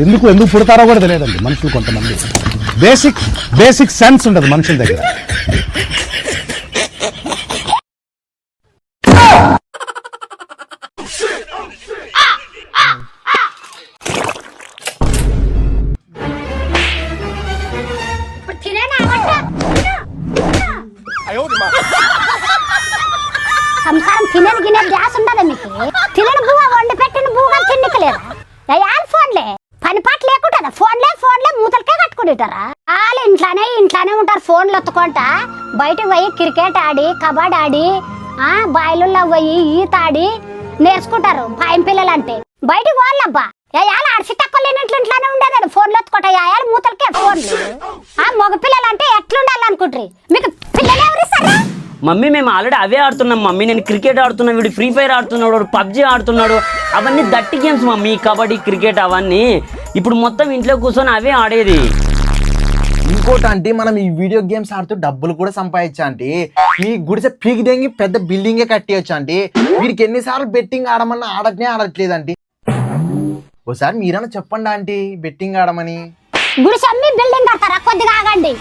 ఎందుకు పుడతారో కూడా తెలియదండి మనుషులు కొంతమంది. బేసిక్ సెన్స్ ఉండదు మనుషుల దగ్గర. సంసారం తినేది గినేది గ్యాస్ ఉండదా మీకు? తినని బువ్వ వండి పెట్టిన బువ్వ తిండికలేదా? అయ్యాలి ఫోన్లే, పని పాట లేకుంటుందా? ఫోన్లే మూతలకే కట్టుకుంటారా? వాళ్ళు ఇంట్లోనే ఉంటారు ఫోన్లు ఒత్తుకుంటా. బయటకు పోయి క్రికెట్ ఆడి, కబడ్డీ ఆడి, బాయిలలో పోయి ఈత ఆడి నేర్చుకుంటారు పాయం పిల్లలు అంటే. బయటకు వాళ్ళబ్బా అయ్యాలి అడిసి తక్కువ లేని ఇంట్లోనే ఉండేదాడు ఫోన్లు ఒత్తుకుంటా. అయ్యాలి మూతలకే ఫోన్లు. మగ పిల్లలు అంటే ఎట్లుండాలనుకుంటారు? మీకు పిల్లలు ఎవరిస్తారా? మమ్మీ మేము ఆల్రెడీ అవే ఆడుతున్నాం మమ్మీ. నేను క్రికెట్ ఆడుతున్నా, వీడు ఫ్రీ ఫైర్ ఆడుతున్నాడు, పబ్జీ ఆడుతున్నాడు. అవన్నీ దట్టి గేమ్స్ మమ్మీ, కబడ్డీ క్రికెట్ అవన్నీ. ఇప్పుడు మొత్తం ఇంట్లో కూర్చొని అవే ఆడేది. ఇంకోటి అంటే మనం ఈ వీడియో గేమ్స్ ఆడుతూ డబ్బులు కూడా సంపాదించా అంటే. ఈ గుడిసె పీకి దెంగి పెద్ద బిల్డింగే కట్టేయచ్చు అంటే. వీరికి ఎన్నిసార్లు బెట్టింగ్ ఆడమన్నా ఆడట్లేదండి. ఓసారి మీరన్నా చెప్పండి ఆంటీ బెట్టింగ్ ఆడమని. గుడిసె అమ్మి బిల్డింగ్ కడతారా? కొద్దిగా ఆగండి.